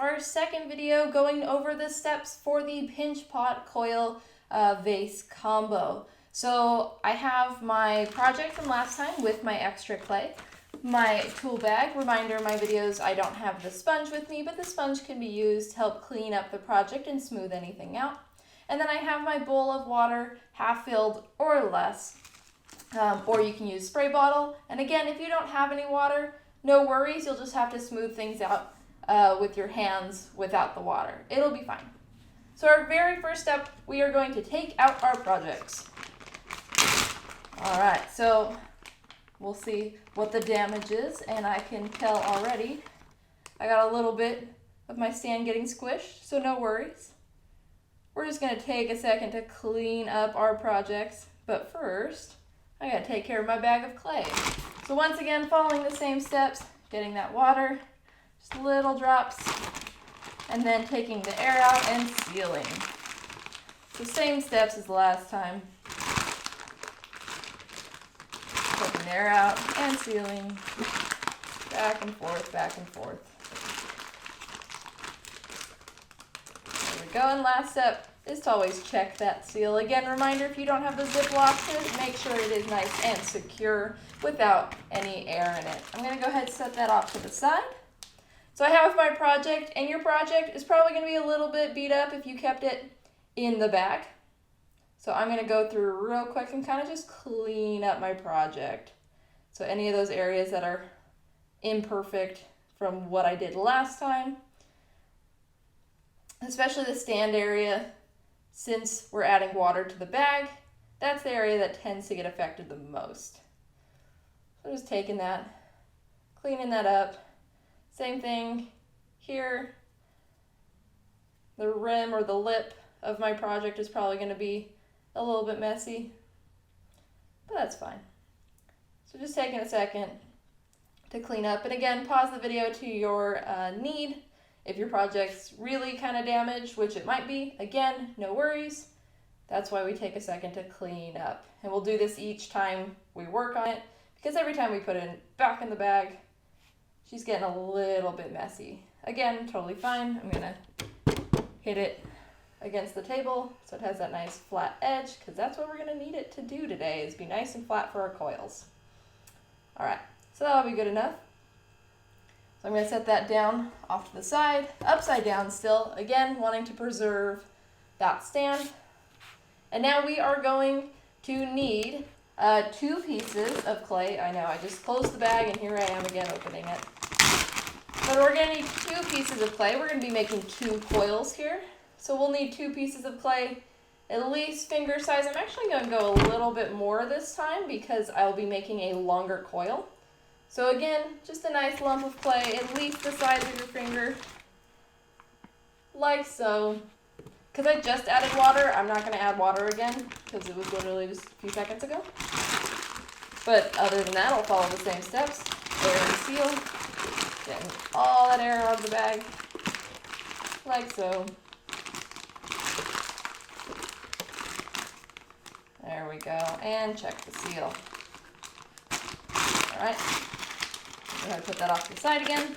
our second video going over the steps for the pinch pot coil vase combo. So I have my project from last time with my extra clay, my tool bag. Reminder, my videos, I don't have the sponge with me, but the sponge can be used to help clean up the project and smooth anything out. And then I have my bowl of water, half filled or less, or you can use spray bottle. And again, if you don't have any water, no worries, you'll just have to smooth things out with your hands without the water. It'll be fine. So our very first step, we are going to take out our projects. All right, so we'll see what the damage is, and I can tell already I got a little bit of my stand getting squished, so no worries. We're just gonna take a second to clean up our projects, but first, I gotta take care of my bag of clay. So once again, following the same steps, getting that water, just little drops, and then taking the air out and sealing. So same steps as last time. Taking the air out and sealing, back and forth, back and forth. There we go, and last step is to always check that seal. Again, reminder, if you don't have the zip locks, make sure it is nice and secure without any air in it. I'm gonna go ahead and set that off to the side. So I have my project, and your project is probably gonna be a little bit beat up if you kept it in the bag. So I'm gonna go through real quick and kind of just clean up my project. So any of those areas that are imperfect from what I did last time, especially the stand area, since we're adding water to the bag, that's the area that tends to get affected the most. So just taking that, cleaning that up. Same thing here. The rim or the lip of my project is probably going to be a little bit messy, but that's fine. So just taking a second to clean up. And again, pause the video to your need. If your project's really kind of damaged, which it might be, again, no worries. That's why we take a second to clean up. And we'll do this each time we work on it, because every time we put it back in the bag, she's getting a little bit messy. Again, totally fine. I'm gonna hit it against the table so it has that nice flat edge, because that's what we're gonna need it to do today, is be nice and flat for our coils. All right, so that'll be good enough. So I'm going to set that down off to the side, upside down still, again, wanting to preserve that stand. And now we are going to need 2 pieces of clay. I know, I just closed the bag and here I am again opening it. But we're going to need 2 pieces of clay. We're going to be making 2 coils here. So we'll need 2 pieces of clay, at least finger size. I'm actually going to go a little bit more this time because I'll be making a longer coil. So again, just a nice lump of clay, at least the size of your finger, like so. Because I just added water, I'm not going to add water again, because it was literally just a few seconds ago. But other than that, I'll follow the same steps. Air and seal, getting all that air out of the bag, like so. There we go, and check the seal. All right. Go ahead and put that off to the side again.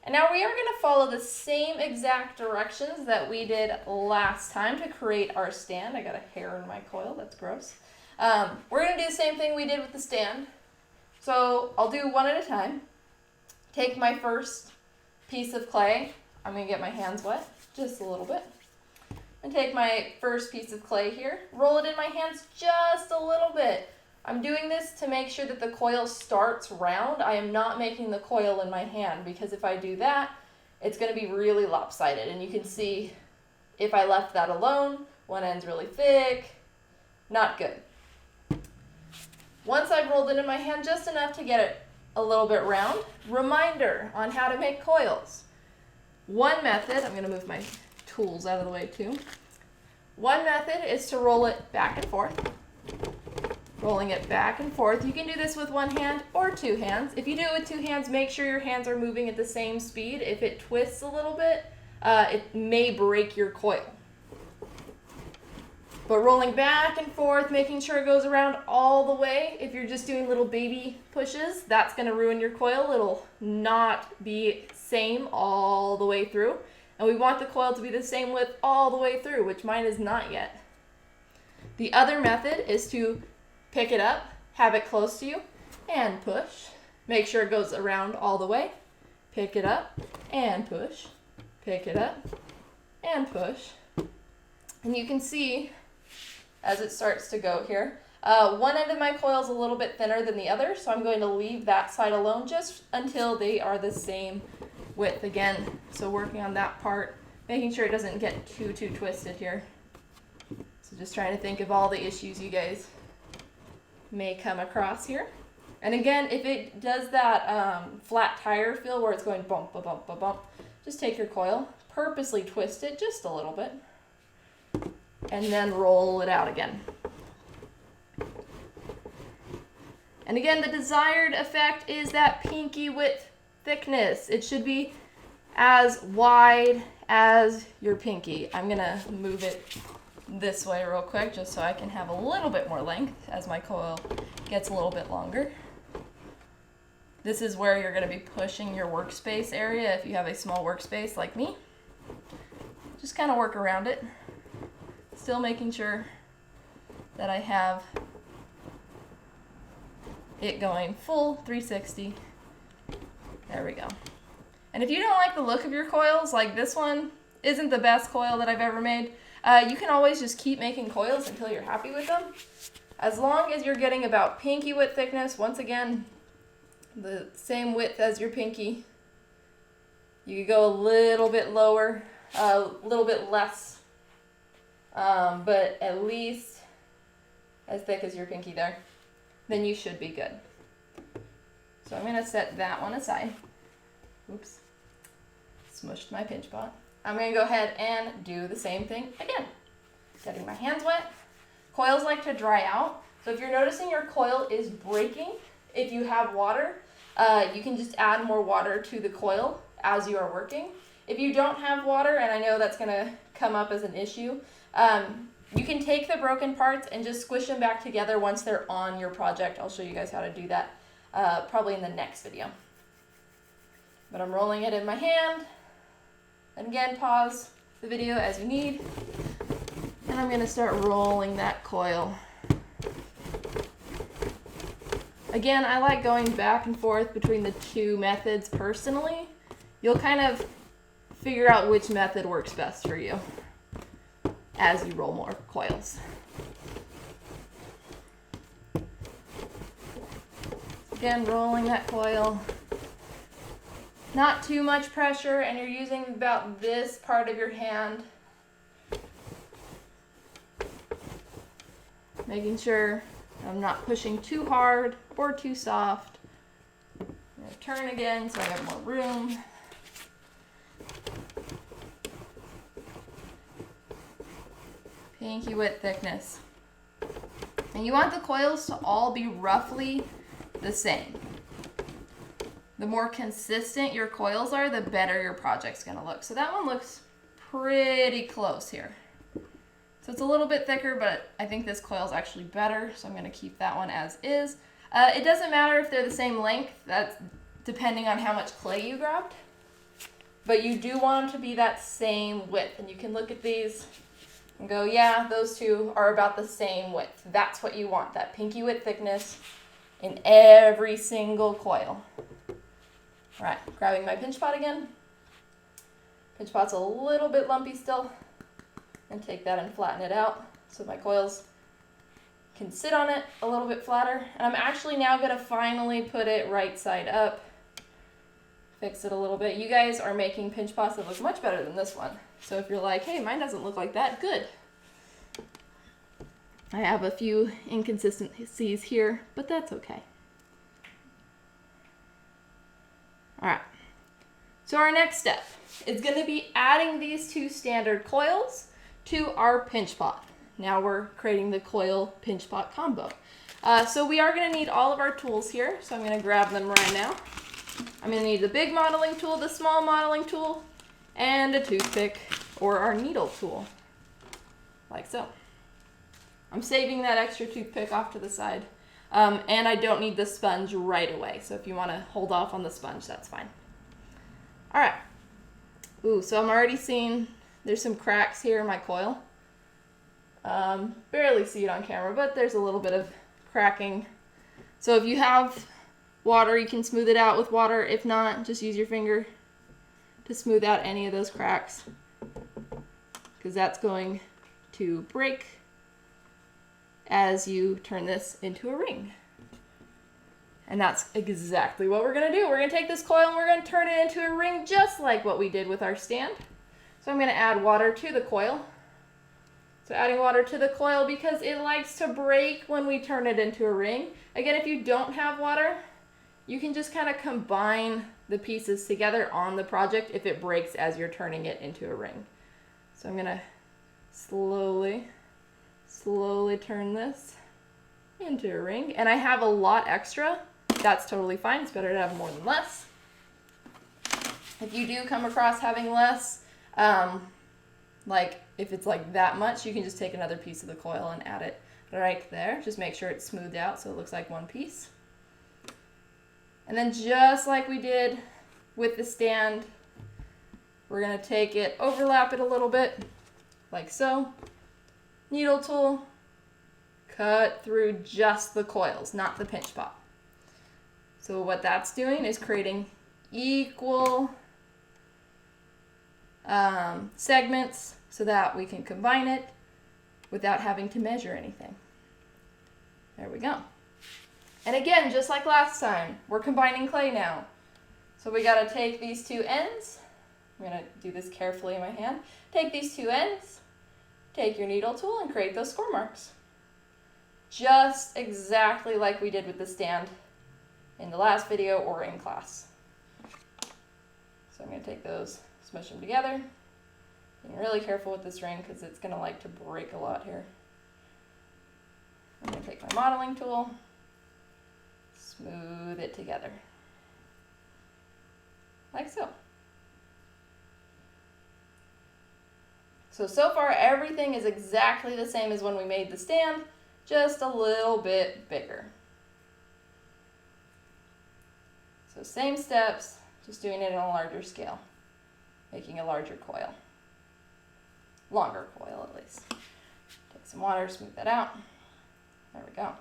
And now we are going to follow the same exact directions that we did last time to create our stand. I got a hair in my coil, that's gross. We're going to do the same thing we did with the stand. So I'll do one at a time. Take my first piece of clay. I'm going to get my hands wet, just a little bit. And take my first piece of clay here, roll it in my hands just a little bit. I'm doing this to make sure that the coil starts round. I am not making the coil in my hand, because if I do that, it's going to be really lopsided. And you can see if I left that alone, one end's really thick, not good. Once I've rolled it in my hand just enough to get it a little bit round, reminder on how to make coils. One method, I'm going to move my tools out of the way too. One method is to roll it back and forth. Rolling it back and forth. You can do this with one hand or 2 hands. If you do it with 2 hands, make sure your hands are moving at the same speed. If it twists a little bit, it may break your coil. But rolling back and forth, making sure it goes around all the way. If you're just doing little baby pushes, that's going to ruin your coil. It'll not be same all the way through. And we want the coil to be the same width all the way through, which mine is not yet. The other method is to pick it up, have it close to you, and push. Make sure it goes around all the way. Pick it up and push. Pick it up and push. And you can see as it starts to go here. One end of my coil is a little bit thinner than the other, so I'm going to leave that side alone just until they are the same width again. So working on that part, making sure it doesn't get too twisted here. So just trying to think of all the issues you guys may come across here. And again, if it does that flat tire feel where it's going bump, bump, bump, bump, just take your coil, purposely twist it just a little bit, and then roll it out again. And again, the desired effect is that pinky width thickness. It should be as wide as your pinky. I'm gonna move it this way real quick just so I can have a little bit more length as my coil gets a little bit longer. This is where you're gonna be pushing your workspace area if you have a small workspace like me. Just kind of work around it. Still making sure that I have it going full 360. There we go. And if you don't like the look of your coils, like this one isn't the best coil that I've ever made, you can always just keep making coils until you're happy with them. As long as you're getting about pinky width thickness, once again, the same width as your pinky. You could go a little bit lower, a little bit less, but at least as thick as your pinky there. Then you should be good. So I'm gonna set that one aside. Oops, smushed my pinch pot. I'm gonna go ahead and do the same thing again. Getting my hands wet. Coils like to dry out. So if you're noticing your coil is breaking, if you have water, you can just add more water to the coil as you are working. If you don't have water, and I know that's gonna come up as an issue, you can take the broken parts and just squish them back together once they're on your project. I'll show you guys how to do that probably in the next video. But I'm rolling it in my hand. And again, pause the video as you need. And I'm gonna start rolling that coil. Again, I like going back and forth between the two methods personally. You'll kind of figure out which method works best for you as you roll more coils. Again, rolling that coil. Not too much pressure, and you're using about this part of your hand. Making sure I'm not pushing too hard or too soft. I'm gonna turn again so I have more room. Pinky width thickness. And you want the coils to all be roughly the same. The more consistent your coils are, the better your project's gonna look. So that one looks pretty close here. So it's a little bit thicker, but I think this coil is actually better, so I'm gonna keep that one as is. It doesn't matter if they're the same length, that's depending on how much clay you grabbed. But you do want them to be that same width, and you can look at these and go, yeah, those two are about the same width. That's what you want, that pinky width thickness in every single coil. All right, grabbing my pinch pot again. Pinch pot's a little bit lumpy still. And take that and flatten it out so my coils can sit on it a little bit flatter. And I'm actually now gonna finally put it right side up. Fix it a little bit. You guys are making pinch pots that look much better than this one. So if you're like, hey, mine doesn't look like that, good. I have a few inconsistencies here, but that's okay. All right, so our next step is gonna be adding these two standard coils to our pinch pot. Now we're creating the coil pinch pot combo. So we are gonna need all of our tools here, so I'm gonna grab them right now. I'm gonna need the big modeling tool, the small modeling tool, and a toothpick or our needle tool, like so. I'm saving that extra toothpick off to the side. And I don't need the sponge right away. So if you want to hold off on the sponge, that's fine. All right. Ooh, so I'm already seeing there's some cracks here in my coil. Barely see it on camera, but there's a little bit of cracking. So if you have water, you can smooth it out with water. If not, just use your finger to smooth out any of those cracks, because that's going to break as you turn this into a ring. And that's exactly what we're gonna do. We're gonna take this coil and we're gonna turn it into a ring just like what we did with our stand. So I'm gonna add water to the coil. So adding water to the coil because it likes to break when we turn it into a ring. Again, if you don't have water, you can just kind of combine the pieces together on the project if it breaks as you're turning it into a ring. So I'm gonna slowly turn this into a ring. And I have a lot extra. That's totally fine. It's better to have more than less. If you do come across having less, like if it's like that much, you can just take another piece of the coil and add it right there. Just make sure it's smoothed out so it looks like one piece. And then just like we did with the stand, we're gonna take it, overlap it a little bit, like so. Needle tool, cut through just the coils, not the pinch pot. So what that's doing is creating equal segments so that we can combine it without having to measure anything. There we go. And again, just like last time, we're combining clay now. So we gotta take these two ends. I'm gonna do this carefully in my hand. Take these two ends, take your needle tool and create those score marks. Just exactly like we did with the stand in the last video or in class. So I'm gonna take those, smush them together. Being really careful with this ring because it's gonna like to break a lot here. I'm gonna take my modeling tool, smooth it together, like so. So far everything is exactly the same as when we made the stand, just a little bit bigger. So same steps, just doing it on a larger scale, making a larger coil. Longer coil at least. Take some water, smooth that out. There we go.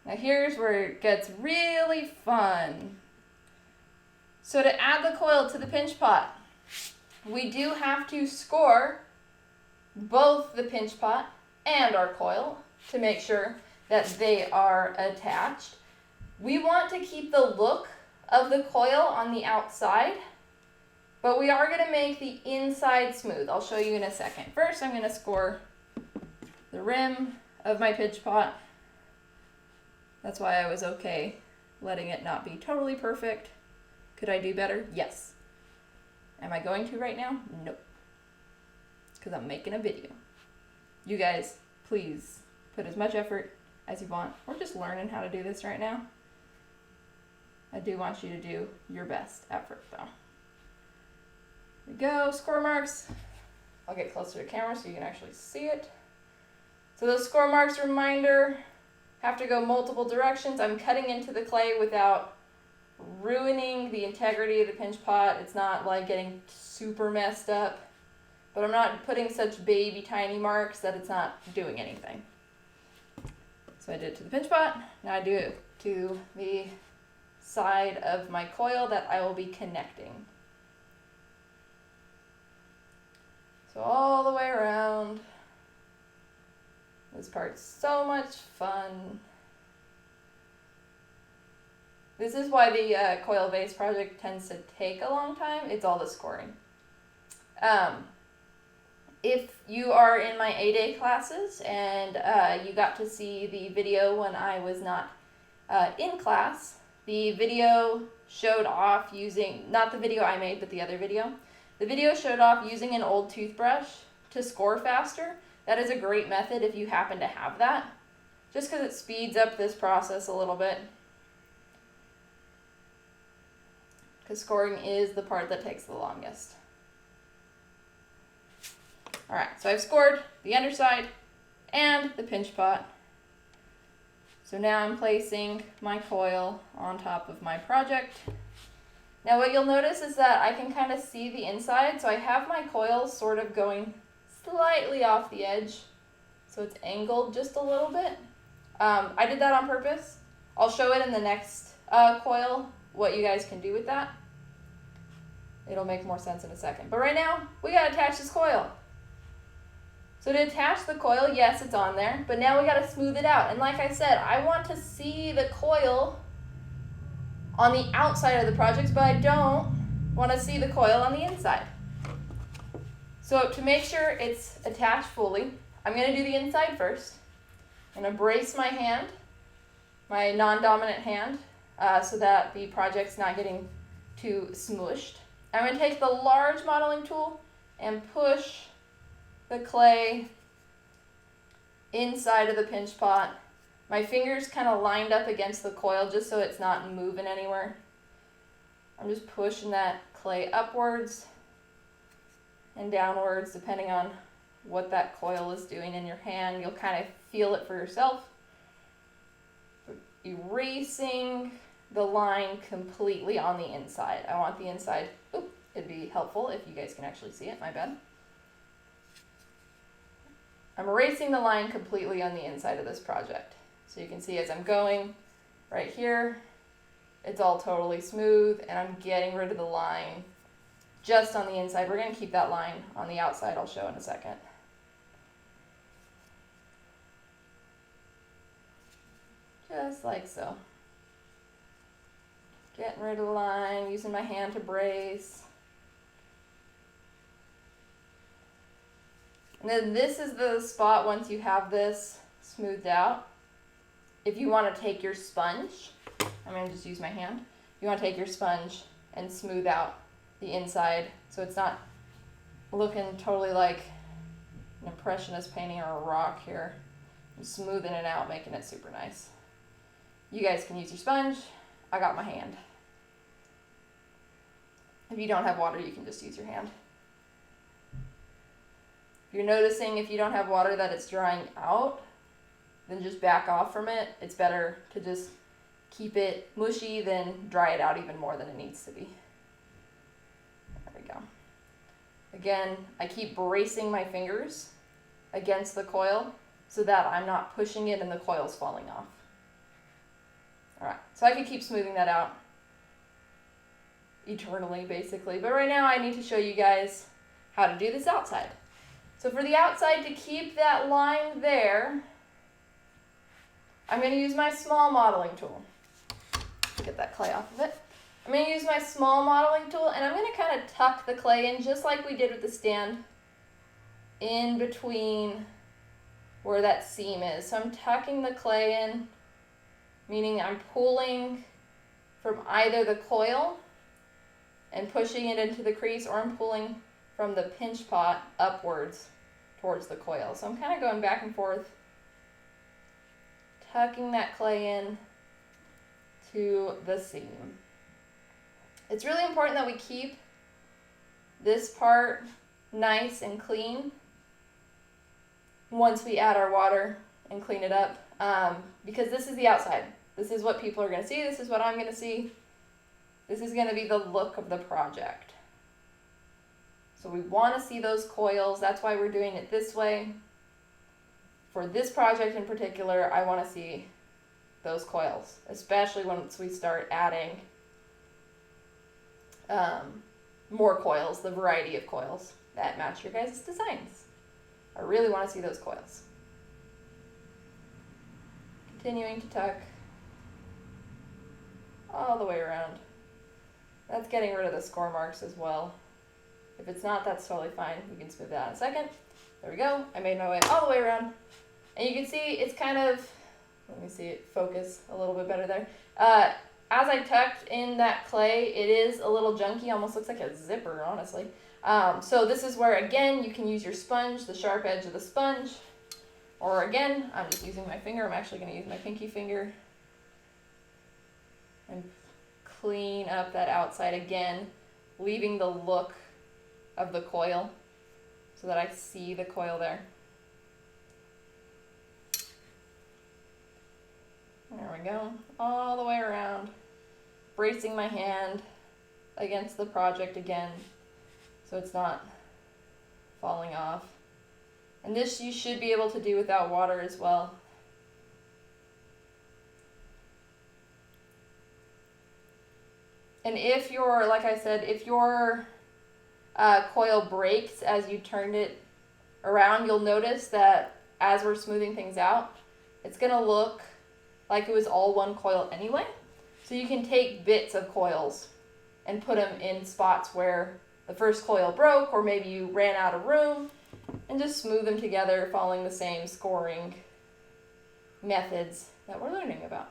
Now here's where it gets really fun. So to add the coil to the pinch pot, we do have to score both the pinch pot and our coil to make sure that they are attached. We want to keep the look of the coil on the outside, but we are going to make the inside smooth. I'll show you in a second. First, I'm going to score the rim of my pinch pot. That's why I was okay letting it not be totally perfect. Could I do better? Yes. Am I going to right now? Nope. Because I'm making a video. You guys, please put as much effort as you want. We're just learning how to do this right now. I do want you to do your best effort though. Here we go, score marks. I'll get closer to the camera so you can actually see it. So those score marks, reminder, have to go multiple directions. I'm cutting into the clay without ruining the integrity of the pinch pot. It's not like getting super messed up, but I'm not putting such baby tiny marks that it's not doing anything. So I did it to the pinch pot. Now I do it to the side of my coil that I will be connecting. So all the way around. This part's so much fun. This is why the coil base project tends to take a long time. It's all the scoring. If you are in my A-Day classes and you got to see the video when I was not in class, the video showed off using, not the video I made, but the other video. The video showed off using an old toothbrush to score faster. That is a great method if you happen to have that, just because it speeds up this process a little bit. Because scoring is the part that takes the longest. Alright, so I've scored the underside and the pinch pot. So now I'm placing my coil on top of my project. Now what you'll notice is that I can kind of see the inside, so I have my coil sort of going slightly off the edge, so it's angled just a little bit. I did that on purpose. I'll show it in the next coil, what you guys can do with that. It'll make more sense in a second. But right now, we gotta attach this coil. So to attach the coil, yes, it's on there, but now we gotta smooth it out. And like I said, I want to see the coil on the outside of the project, but I don't want to see the coil on the inside. So to make sure it's attached fully, I'm going to do the inside first. I'm going to brace my hand, my non-dominant hand, so that the project's not getting too smushed. I'm going to take the large modeling tool and push the clay inside of the pinch pot. My fingers kind of lined up against the coil just so it's not moving anywhere. I'm just pushing that clay upwards and downwards depending on what that coil is doing in your hand. You'll kind of feel it for yourself. Erasing the line completely on the inside. I want the inside, it'd be helpful if you guys can actually see it, my bad. I'm erasing the line completely on the inside of this project. So you can see as I'm going right here, it's all totally smooth and I'm getting rid of the line just on the inside. We're going to keep that line on the outside, I'll show in a second. Just like so. Getting rid of the line, using my hand to brace. And then this is the spot once you have this smoothed out. If you want to take your sponge, I'm going to just use my hand. You want to take your sponge and smooth out the inside so it's not looking totally like an impressionist painting or a rock here. I'm smoothing it out, making it super nice. You guys can use your sponge. I got my hand. If you don't have water, you can just use your hand. If you're noticing if you don't have water that it's drying out, then just back off from it. It's better to just keep it mushy than dry it out even more than it needs to be. There we go. Again, I keep bracing my fingers against the coil so that I'm not pushing it and the coil's falling off. All right, so I can keep smoothing that out eternally, basically. But right now I need to show you guys how to do this outside. So for the outside, to keep that line there, I'm going to use my small modeling tool. Get that clay off of it. I'm going to use my small modeling tool and I'm going to kind of tuck the clay in just like we did with the stand in between where that seam is. So I'm tucking the clay in, meaning I'm pulling from either the coil and pushing it into the crease, or I'm pulling from the pinch pot upwards towards the coil. So I'm kind of going back and forth, tucking that clay in to the seam. It's really important that we keep this part nice and clean once we add our water and clean it up, because this is the outside. This is what people are going to see. This is what I'm going to see. This is going to be the look of the project. So we want to see those coils. That's why we're doing it this way. For this project in particular, I want to see those coils, especially once we start adding more coils, the variety of coils that match your guys' designs. I really want to see those coils. Continuing to tuck all the way around. That's getting rid of the score marks as well. If it's not, that's totally fine. We can smooth that in a second. There we go. I made my way all the way around. And you can see it's kind of, let me see it focus a little bit better there. As I tucked in that clay, it is a little junky, almost looks like a zipper, honestly. So this is where, again, you can use your sponge, the sharp edge of the sponge. Or again, I'm just using my finger. I'm actually going to use my pinky finger and clean up that outside again, leaving the look of the coil so that I see the coil there. There we go, all the way around, bracing my hand against the project again so it's not falling off. And this you should be able to do without water as well. And if your, like I said, if your coil breaks as you turned it around, you'll notice that as we're smoothing things out, it's going to look like it was all one coil anyway. So you can take bits of coils and put them in spots where the first coil broke, or maybe you ran out of room, and just smooth them together following the same scoring methods that we're learning about.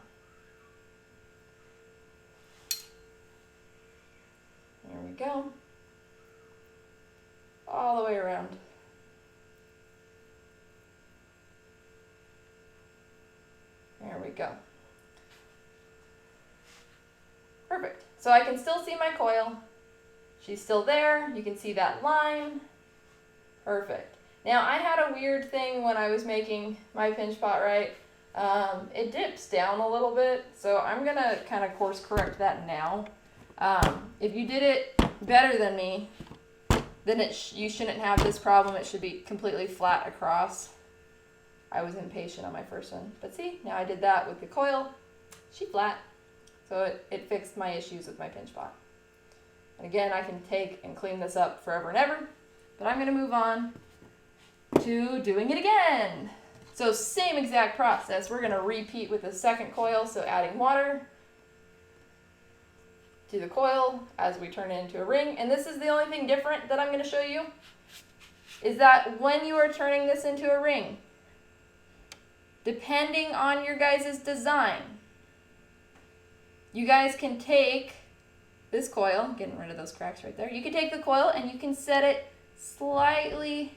There we go. All the way around. There we go. Perfect. So I can still see my coil. She's still there. You can see that line. Perfect. Now I had a weird thing when I was making my pinch pot, right? It dips down a little bit, so I'm gonna kind of course correct that now. If you did it better than me, then you shouldn't have this problem. It should be completely flat across. I was impatient on my first one. But see, now I did that with the coil. She's flat. So it fixed my issues with my pinch pot. And again, I can take and clean this up forever and ever. But I'm going to move on to doing it again. So same exact process. We're going to repeat with the second coil. So adding water to the coil as we turn it into a ring. And this is the only thing different that I'm going to show you, is that when you are turning this into a ring, depending on your guys' design, you guys can take this coil, getting rid of those cracks right there, you can take the coil and you can set it slightly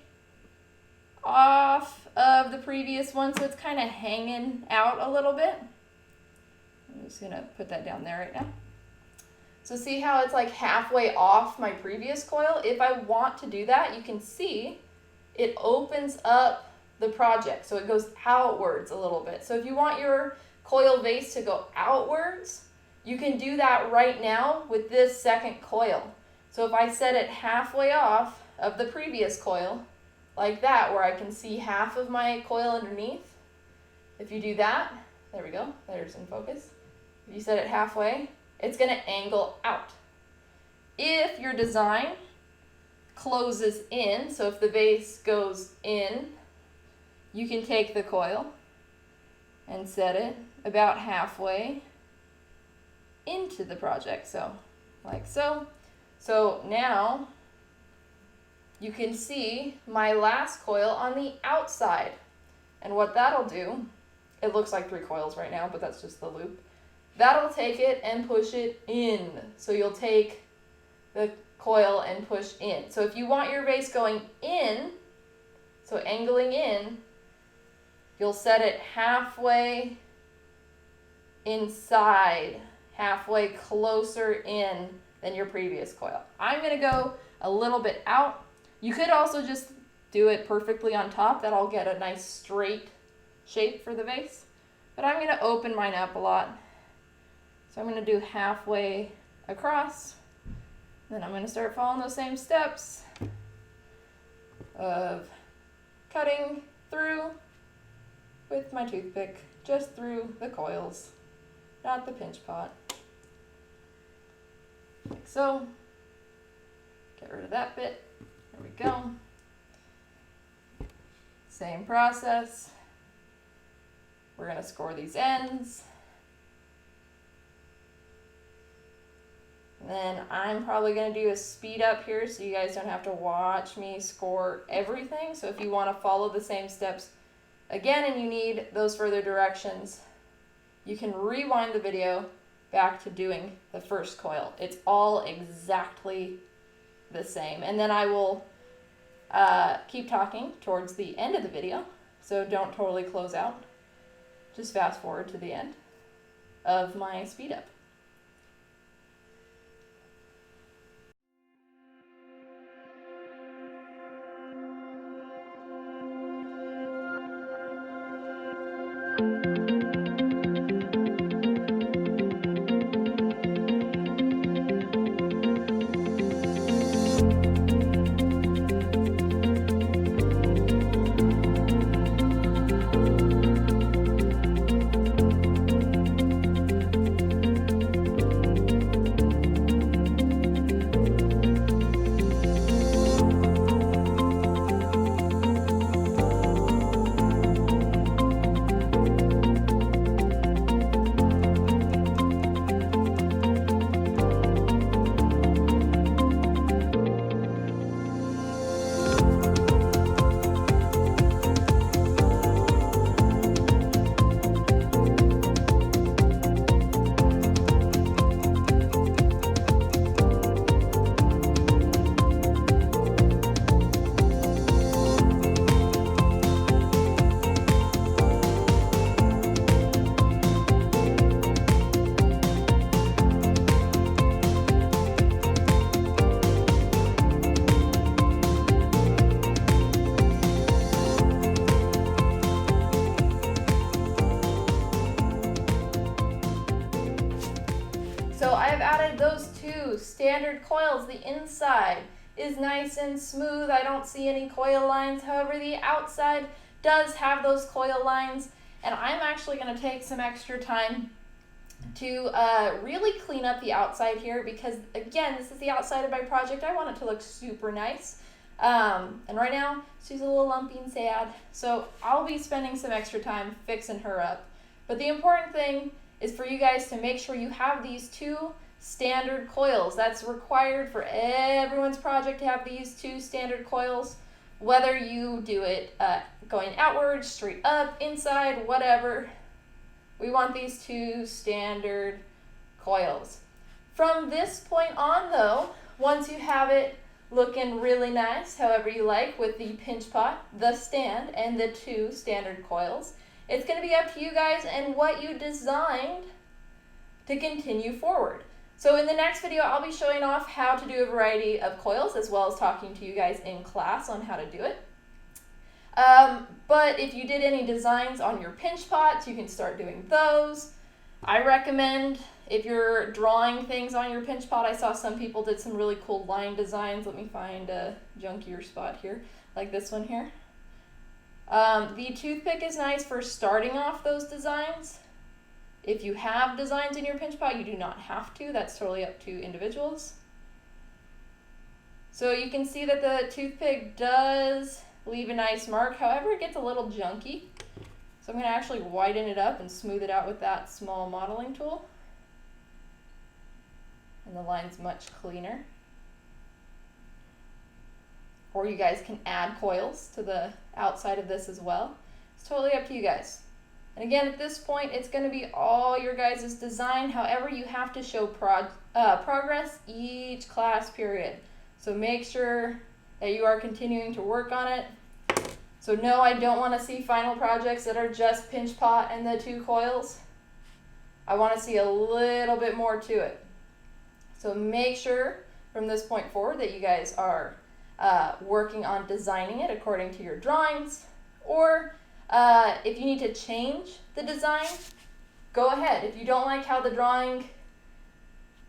off of the previous one so it's kind of hanging out a little bit. I'm just going to put that down there right now. So see how it's like halfway off my previous coil? If I want to do that, you can see it opens up the project. So it goes outwards a little bit. So if you want your coil vase to go outwards, you can do that right now with this second coil. So if I set it halfway off of the previous coil, like that, where I can see half of my coil underneath, if you do that, there we go, there's in focus. If you set it halfway, it's going to angle out. If your design closes in, so if the vase goes in, you can take the coil and set it about halfway into the project, so like so. So now you can see my last coil on the outside, and what that'll do, it looks like 3 coils right now, but that's just the loop. That'll take it and push it in. So you'll take the coil and push in. So if you want your vase going in, so angling in, you'll set it halfway inside, halfway closer in than your previous coil. I'm going to go a little bit out. You could also just do it perfectly on top. That'll get a nice straight shape for the vase. But I'm going to open mine up a lot. So I'm going to do halfway across. Then I'm going to start following those same steps of cutting through with my toothpick, just through the coils, not the pinch pot. Like so. Get rid of that bit. There we go. Same process. We're going to score these ends. And then I'm probably going to do a speed up here so you guys don't have to watch me score everything. So if you want to follow the same steps again and you need those further directions, you can rewind the video back to doing the first coil. It's all exactly the same. And then I will keep talking towards the end of the video, so don't totally close out. Just fast forward to the end of my speed up. standard coils, the inside is nice and smooth. I don't see any coil lines. However, the outside does have those coil lines, and I'm actually going to take some extra time to really clean up the outside here because, again, this is the outside of my project. I want it to look super nice. And right now, she's a little lumpy and sad, so I'll be spending some extra time fixing her up. But the important thing is for you guys to make sure you have these two standard coils. That's required for everyone's project to have these two standard coils, whether you do it going outward, straight up, inside, whatever. We want these two standard coils. From this point on though, once you have it looking really nice, however you like, with the pinch pot, the stand, and the two standard coils, it's going to be up to you guys and what you designed to continue forward. So in the next video, I'll be showing off how to do a variety of coils, as well as talking to you guys in class on how to do it. But if you did any designs on your pinch pots, you can start doing those. I recommend, if you're drawing things on your pinch pot, I saw some people did some really cool line designs. Let me find a junkier spot here, like this one here. The toothpick is nice for starting off those designs. If you have designs in your pinch pot, you do not have to. That's totally up to individuals. So you can see that the toothpick does leave a nice mark. However, it gets a little junky. So I'm going to actually whiten it up and smooth it out with that small modeling tool. And the line's much cleaner. Or you guys can add coils to the outside of this as well. It's totally up to you guys. And again, at this point, it's going to be all your guys' design. However, you have to show progress each class period. So make sure that you are continuing to work on it. So no, I don't want to see final projects that are just pinch pot and the two coils. I want to see a little bit more to it. So make sure from this point forward that you guys are working on designing it according to your drawings, or if you need to change the design, go ahead. If you don't like how the drawing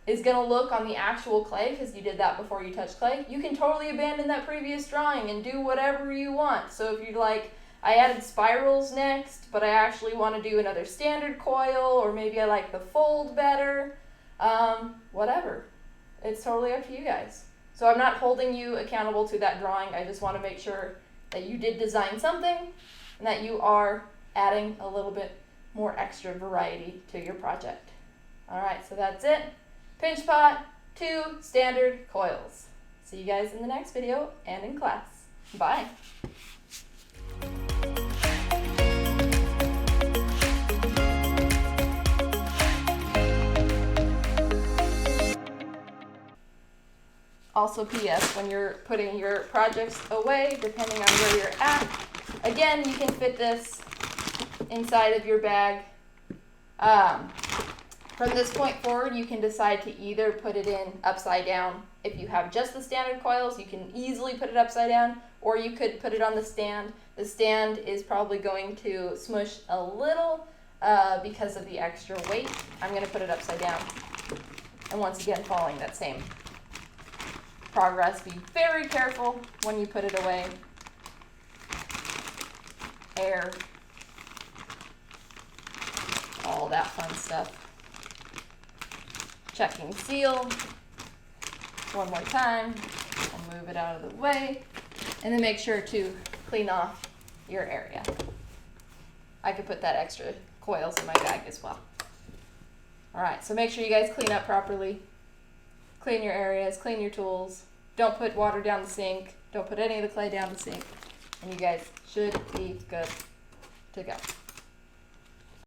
is going to look on the actual clay, because you did that before you touched clay, you can totally abandon that previous drawing and do whatever you want. So if you're like, I added spirals next, but I actually want to do another standard coil, or maybe I like the fold better, whatever. It's totally up to you guys. So I'm not holding you accountable to that drawing. I just want to make sure that you did design something and that you are adding a little bit more extra variety to your project. All right, so that's it. Pinch pot, two standard coils. See you guys in the next video and in class. Bye. Also, PS, when you're putting your projects away, depending on where you're at, again, you can fit this inside of your bag. From this point forward, you can decide to either put it in upside down. If you have just the standard coils, you can easily put it upside down, or you could put it on the stand. The stand is probably going to smush a little because of the extra weight. I'm going to put it upside down. And once again, following that same progress. Be very careful when you put it away. Air. All that fun stuff. Checking seal. One more time. I'll move it out of the way. And then make sure to clean off your area. I could put that extra coils in my bag as well. Alright, so make sure you guys clean up properly. Clean your areas, clean your tools. Don't put water down the sink. Don't put any of the clay down the sink. And you guys should be good to go.